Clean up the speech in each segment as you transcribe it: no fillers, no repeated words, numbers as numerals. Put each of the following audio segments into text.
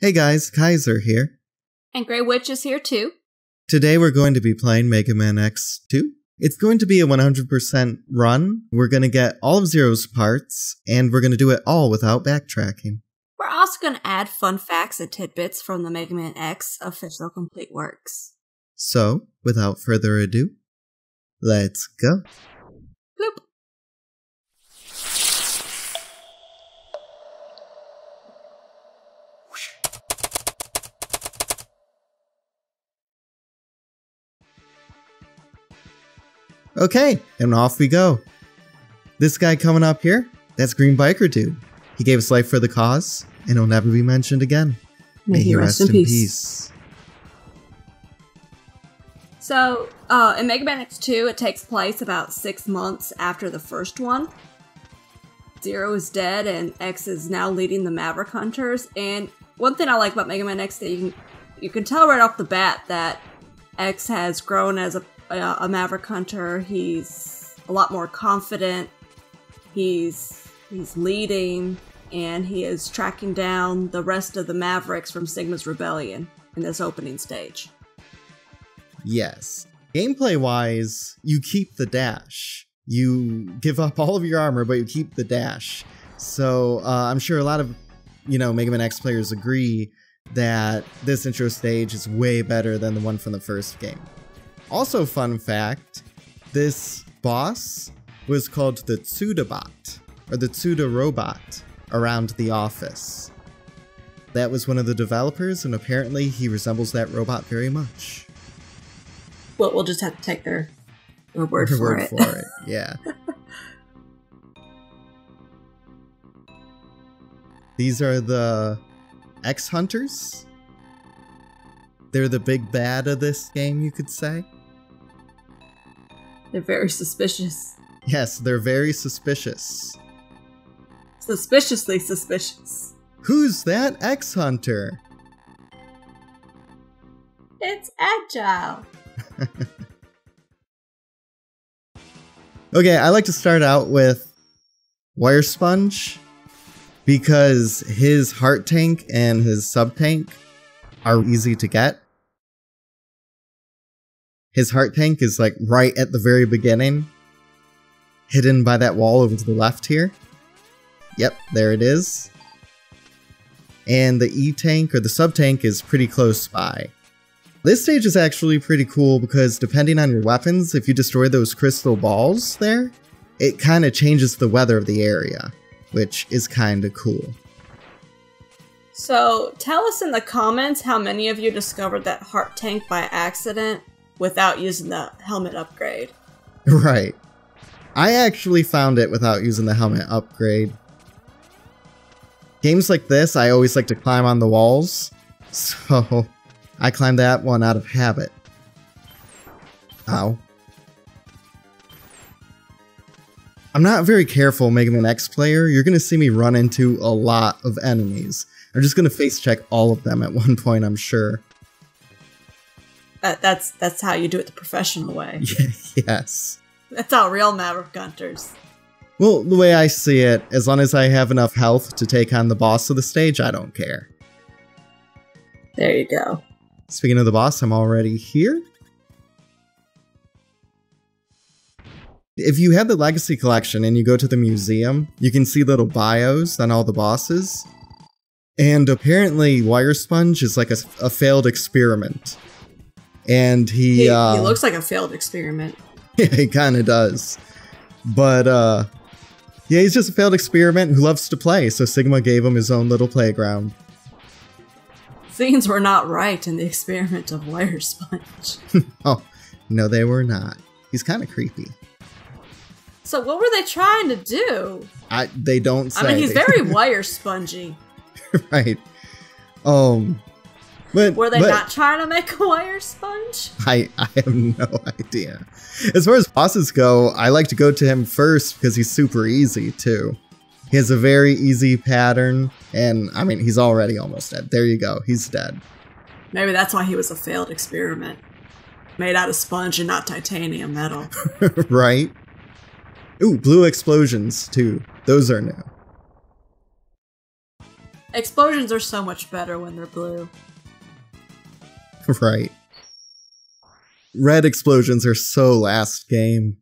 Hey guys, Kaiser here. And Grey Witch is here too. Today we're going to be playing Megaman X2. It's going to be a 100% run. We're going to get all of Zero's parts, and we're going to do it all without backtracking. We're also going to add fun facts and tidbits from the Megaman X official complete works. So, without further ado, let's go. Bloop. Okay, and off we go. This guy coming up here, that's Green Biker Dude. He gave his life for the cause, and he'll never be mentioned again. May he rest in peace. So, in Megaman X2, it takes place about 6 months after the first one. Zero is dead, and X is now leading the Maverick Hunters. And one thing I like about Megaman X that you can tell right off the bat that X has grown as a Maverick Hunter. He's a lot more confident. He's leading, and he is tracking down the rest of the Mavericks from Sigma's Rebellion in this opening stage. Yes. Gameplay-wise, you keep the dash. You give up all of your armor, but you keep the dash. So I'm sure a lot of, Mega Man X players agree that this intro stage is way better than the one from the first game. Also, fun fact, this boss was called the Tsudabot, or the Tsuda Robot, around the office. That was one of the developers, and apparently he resembles that robot very much. Well, we'll just have to take their word for it. Yeah. These are the X-Hunters. They're the big bad of this game, you could say. They're very suspicious. Yes, they're very suspicious. Suspiciously suspicious. Who's that X-Hunter? It's Agile. Okay, I like to start out with Wire Sponge because his heart tank and his sub tank are easy to get. His heart tank is like right at the very beginning, hidden by that wall over to the left here. Yep, there it is. And the E-tank or the sub tank is pretty close by. This stage is actually pretty cool because depending on your weapons, if you destroy those crystal balls there, it kind of changes the weather of the area, which is kind of cool. So, tell us in the comments how many of you discovered that heart tank by accident without using the helmet upgrade. Right. I actually found it without using the helmet upgrade. Games like this, I always like to climb on the walls, so I climbed that one out of habit. Ow. I'm not a very careful Mega Man X player. You're going to see me run into a lot of enemies. I'm just going to face check all of them at one point, I'm sure. That's how you do it the professional way. Yes. That's how real Maverick Hunters. Well, the way I see it, as long as I have enough health to take on the boss of the stage, I don't care. There you go. Speaking of the boss, I'm already here. If you have the Legacy Collection and you go to the museum, you can see little bios on all the bosses. And apparently, Wire Sponge is like a failed experiment. And he looks like a failed experiment. Yeah, he kind of does. But, yeah, he's just a failed experiment who loves to play, so Sigma gave him his own little playground. Things were not right in the experiment of Wire Sponge. Oh, no they were not. He's kind of creepy. So what were they trying to do? They don't say. I mean, he's very wire spongy. Right. But were they not trying to make a wire sponge? I have no idea. As far as bosses go, I like to go to him first because he's super easy too. He has a very easy pattern, and I mean, he's already almost dead. There you go, he's dead. Maybe that's why he was a failed experiment. Made out of sponge and not titanium metal. Right? Ooh, blue explosions too. Those are new. Explosions are so much better when they're blue. Right. Red explosions are so last game.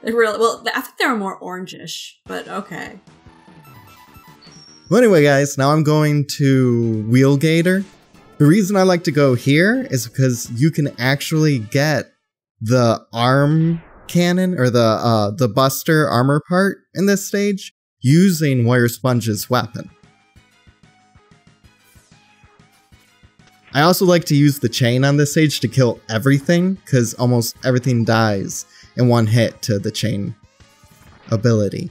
They really, well, I think they were more orangish, but okay. Well, anyway, guys, now I'm going to Wheel Gator. The reason I like to go here is because you can actually get the arm cannon, or the Buster armor part in this stage, using Wire Sponge's weapon. I also like to use the chain on this stage to kill everything, because almost everything dies in one hit to the chain ability.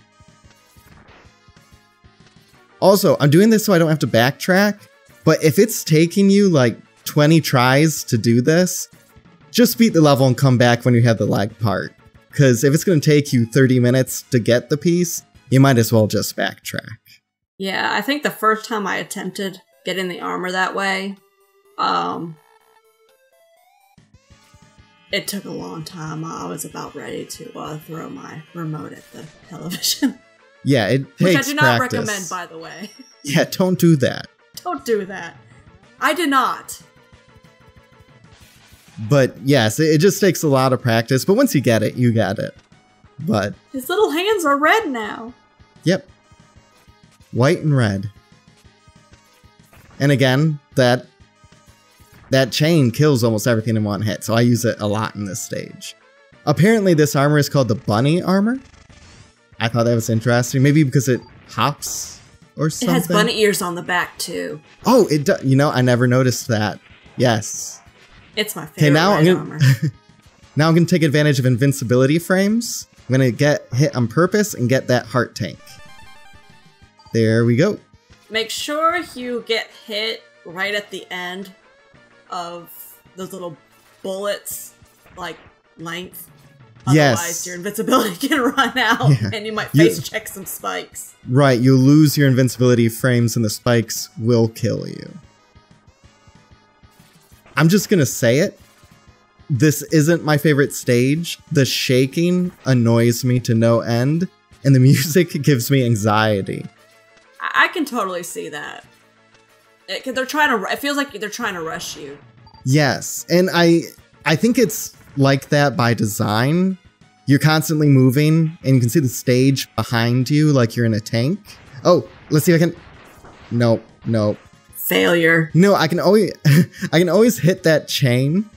Also, I'm doing this so I don't have to backtrack, but if it's taking you like 20 tries to do this, just beat the level and come back when you have the lag part. Because if it's going to take you 30 minutes to get the piece, you might as well just backtrack. Yeah, I think the first time I attempted getting the armor that way, it took a long time. I was about ready to throw my remote at the television. Yeah, it takes Which I do not practice. recommend, by the way. Yeah, don't do that. Don't do that. I did not. But yes, it just takes a lot of practice. But once you get it, you get it. But his little hands are red now. Yep. White and red. And again, that chain kills almost everything in one hit, so I use it a lot in this stage. Apparently this armor is called the bunny armor. I thought that was interesting. Maybe because it hops or something. It has bunny ears on the back too. Oh, it does. You know, I never noticed that. Yes. It's my favorite armor. Now I'm going to take advantage of invincibility frames. I'm going to get hit on purpose and get that heart tank. There we go. Make sure you get hit right at the end of those little bullets, like length. Yes. Otherwise, your invincibility can run out, and you might check some spikes. Right, you'll lose your invincibility frames and the spikes will kill you. I'm just gonna say it. This isn't my favorite stage. The shaking annoys me to no end, and the music gives me anxiety. I can totally see that. It feels like they're trying to rush you. Yes, and I think it's like that by design. You're constantly moving, and you can see the stage behind you like you're in a tank. Oh, let's see if I can... Nope. Failure. No, I can always hit that chain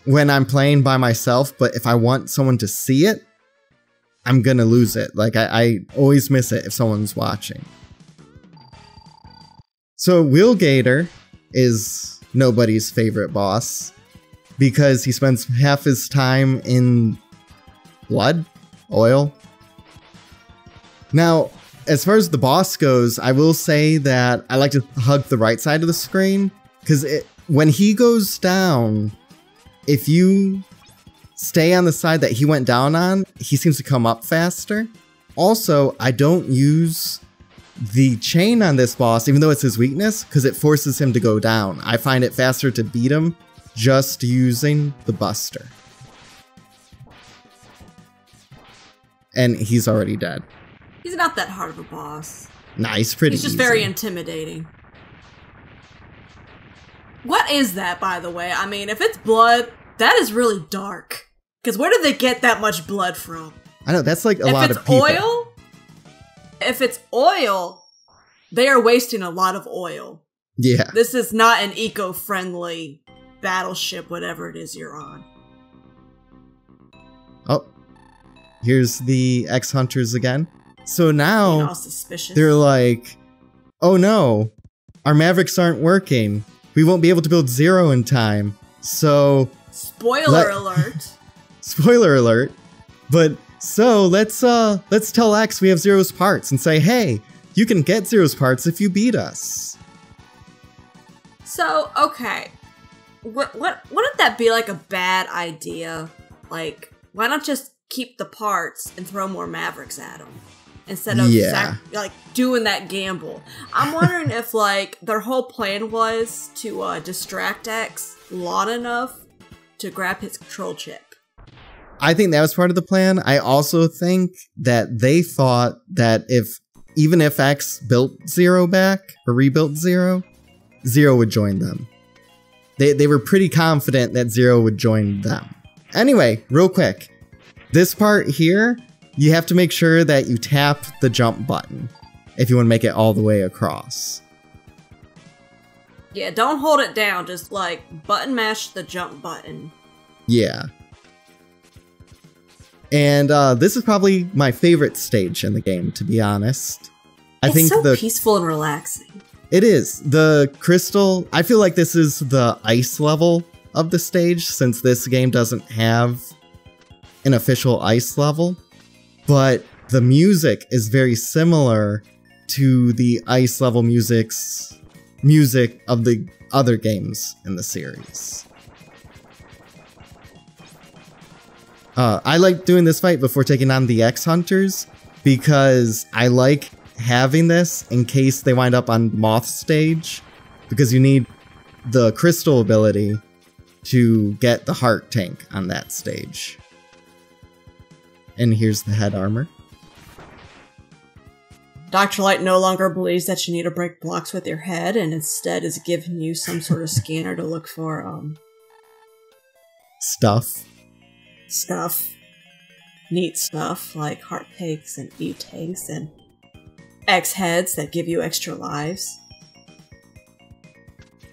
when I'm playing by myself, but if I want someone to see it, I'm gonna lose it. Like, I always miss it if someone's watching. So Wheel Gator is nobody's favorite boss because he spends half his time in blood, oil. Now, as far as the boss goes, I will say that I like to hug the right side of the screen because when he goes down, if you stay on the side that he went down on, he seems to come up faster. Also, I don't use the chain on this boss, even though it's his weakness, because it forces him to go down. I find it faster to beat him just using the Buster. And he's already dead. He's not that hard of a boss. Nah, he's pretty easy. He's just very intimidating. What is that, by the way? I mean, if it's blood, that is really dark. Because where did they get that much blood from? I know, that's like a lot of people. If it's oil, they are wasting a lot of oil. Yeah. This is not an eco-friendly battleship, whatever it is you're on. Oh, here's the X-Hunters again. So now all suspicious. They're like, oh no, our Mavericks aren't working. We won't be able to build Zero in time. So spoiler alert. Spoiler alert. But so let's tell X we have Zero's parts and say, hey, you can get Zero's parts if you beat us. So, okay. Wouldn't that be like a bad idea? Like, why not just keep the parts and throw more Mavericks at them? Instead of doing that gamble. I'm wondering if like their whole plan was to distract X long enough to grab his control chip. I think that was part of the plan. I also think that they thought that if even if X built Zero back, or rebuilt Zero, Zero would join them. They were pretty confident that Zero would join them. Anyway, real quick. This part here, you have to make sure that you tap the jump button if you want to make it all the way across. Yeah, don't hold it down. Just, like, button mash the jump button. Yeah. And this is probably my favorite stage in the game, to be honest. It's so peaceful and relaxing. It is. The crystal, I feel like this is the ice level of the stage, since this game doesn't have an official ice level. But the music is very similar to the ice level music of the other games in the series. I like doing this fight before taking on the X Hunters because I like having this in case they wind up on Moth stage, because you need the crystal ability to get the heart tank on that stage. And here's the head armor. Dr. Light no longer believes that you need to break blocks with your head, and instead is giving you some sort of scanner to look for, Stuff. Neat stuff, like heart tanks and E-tanks and X-heads that give you extra lives.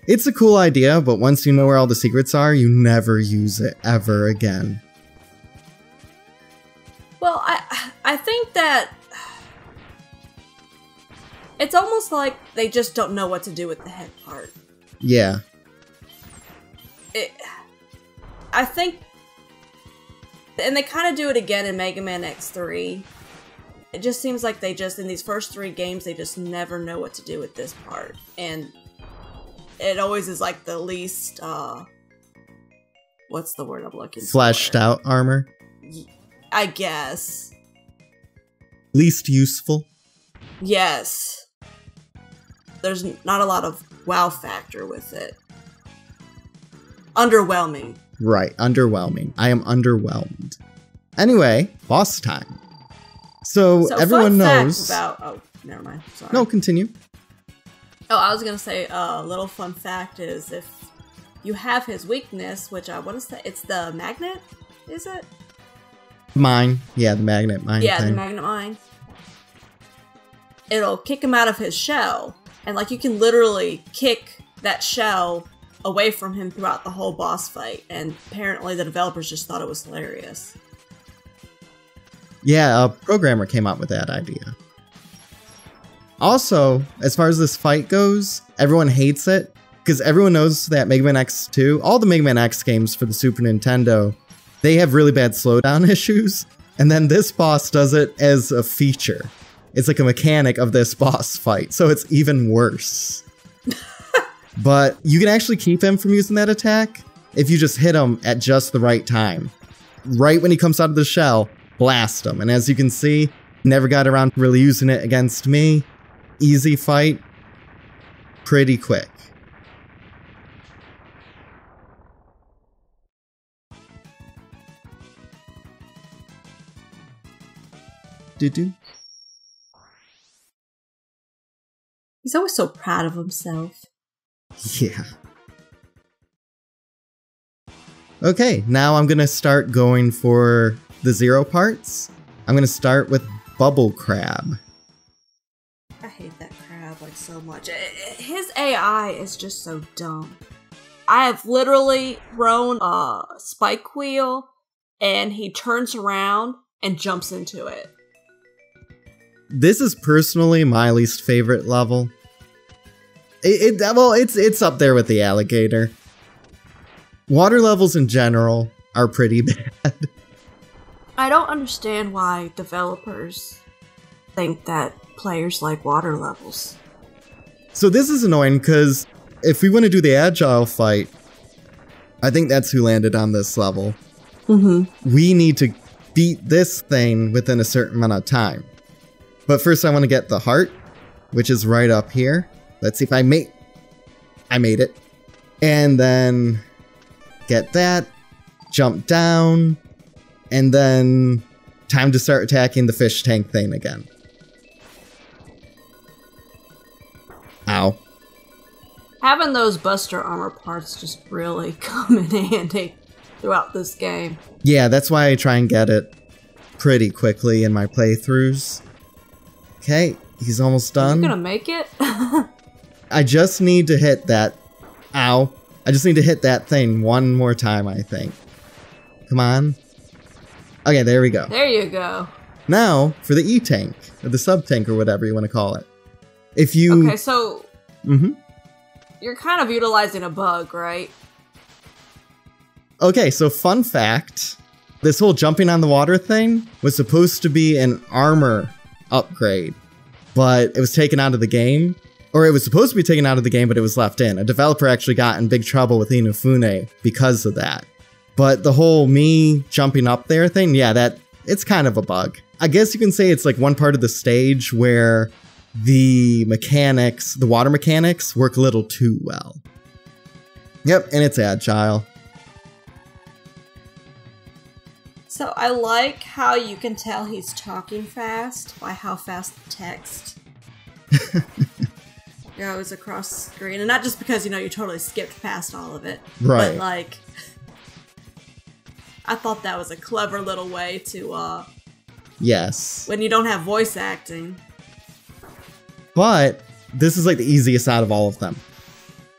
It's a cool idea, but once you know where all the secrets are, you never use it ever again. Well, I think that it's almost like they just don't know what to do with the head part. Yeah. I think, and they kind of do it again in Mega Man X3. It just seems like they just, in these first 3 games, they just never know what to do with this part. And it always is like the least, what's the word I'm looking for? Fleshed out armor? I guess. Least useful? Yes. There's not a lot of wow factor with it. Underwhelming. Right, underwhelming. I am underwhelmed. Anyway, boss time. So everyone knows... Oh, never mind. Sorry. No, continue. Oh, I was gonna say a little fun fact is if you have his weakness, which I want to say, it's the magnet, is it? Mine. Yeah, the magnet mine Yeah, thing. the magnet mine. It'll kick him out of his shell. And, like, you can literally kick that shell away from him throughout the whole boss fight. And apparently the developers just thought it was hilarious. Yeah, a programmer came up with that idea. Also, as far as this fight goes, everyone hates it, because everyone knows that Mega Man X2, all the Mega Man X games for the Super Nintendo, they have really bad slowdown issues, and then this boss does it as a feature. It's like a mechanic of this boss fight, so it's even worse. But you can actually keep him from using that attack if you just hit him at just the right time. Right when he comes out of the shell, blast him. And as you can see, never got around to really using it against me. Easy fight, pretty quick. Do-do. He's always so proud of himself. Yeah. Okay, now I'm gonna start going for the Zero parts. I'm gonna start with Bubble Crab. I hate that crab like so much. His AI is just so dumb. I have literally thrown a spike wheel and he turns around and jumps into it. This is personally my least favorite level. It's up there with the alligator. Water levels in general are pretty bad. I don't understand why developers think that players like water levels. So this is annoying because if we want to do the Agile Fight, I think that's who landed on this level. Mm-hmm. We need to beat this thing within a certain amount of time. But first I want to get the heart, which is right up here. Let's see if I made it. And then get that, jump down, and then time to start attacking the fish tank thing again. Ow. Having those Buster armor parts just really come in handy throughout this game. Yeah, that's why I try and get it pretty quickly in my playthroughs. Okay, he's almost done. Are you gonna make it? I just need to hit that. Ow. I just need to hit that thing one more time, I think. Come on. Okay, there we go. There you go. Now, for the E-tank, or the sub-tank, or whatever you want to call it. If you... Okay, so... You're kind of utilizing a bug, right? Okay, so fun fact. This whole jumping on the water thing was supposed to be an armor upgrade, but it was taken out of the game. Or it was supposed to be taken out of the game, but it was left in. A developer actually got in big trouble with Inafune because of that. But the whole me jumping up there thing, yeah, it's kind of a bug. I guess you can say it's like one part of the stage where the mechanics, the water mechanics, work a little too well. Yep, and it's agile. So I like how you can tell he's talking fast by how fast the text goes across the screen. And not just because, you totally skipped past all of it. Right. But, like, I thought that was a clever little way to, yes. when you don't have voice acting. But this is like the easiest out of all of them.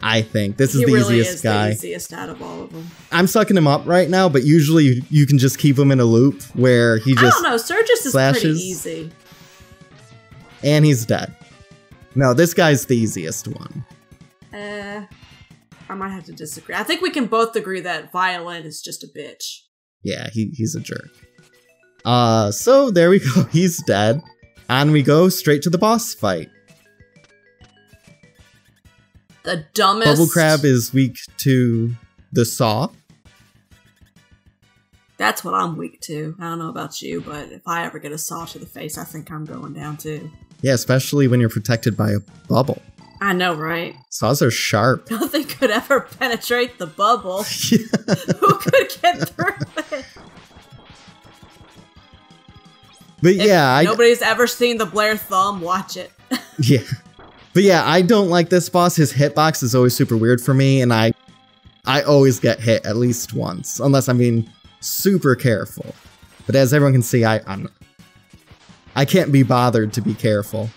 I think. This is the easiest guy. The easiest out of all of them. I'm sucking him up right now, but usually you can just keep him in a loop where he just I don't know, Surges is slashes, pretty easy. And he's dead. No, this guy's the easiest one. I might have to disagree. I think we can both agree that Violin is just a bitch. Yeah, he's a jerk. So there we go. He's dead. On we go straight to the boss fight. The dumbest... Bubble Crab is weak to the saw. That's what I'm weak to. I don't know about you, but if I ever get a saw to the face, I think I'm going down too. Yeah, especially when you're protected by a bubble. I know, right? Saws are sharp. Nothing could ever penetrate the bubble. Who could get through it? But yeah, nobody's ever seen the Blair Thumb, watch it. Yeah. But yeah, I don't like this boss. His hitbox is always super weird for me, and I always get hit at least once, unless I'm being super careful. But as everyone can see, I can't be bothered to be careful.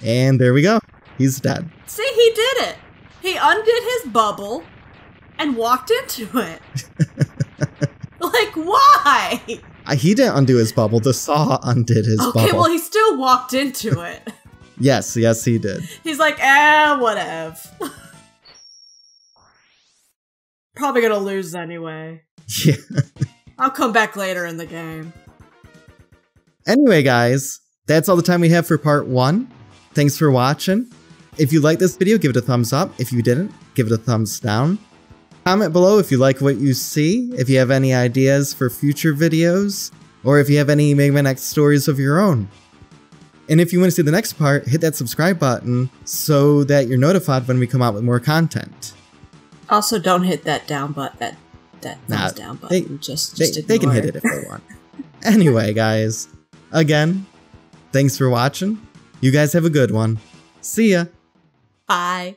And there we go. He's dead. See, he did it. He undid his bubble and walked into it. Like, why? He didn't undo his bubble. The saw undid his bubble. Okay, well, he still walked into it. Yes, he did. He's like, whatever. Probably gonna lose anyway. Yeah. I'll come back later in the game. Anyway, guys, that's all the time we have for part 1. Thanks for watching. If you liked this video, give it a thumbs up. If you didn't, give it a thumbs down. Comment below if you like what you see, if you have any ideas for future videos, or if you have any Mega Man X stories of your own. And if you want to see the next part, hit that subscribe button so that you're notified when we come out with more content. Also, don't hit that down button, that thumbs down button. They can hit it if they want. Anyway, guys, again, thanks for watching. You guys have a good one. See ya. Bye.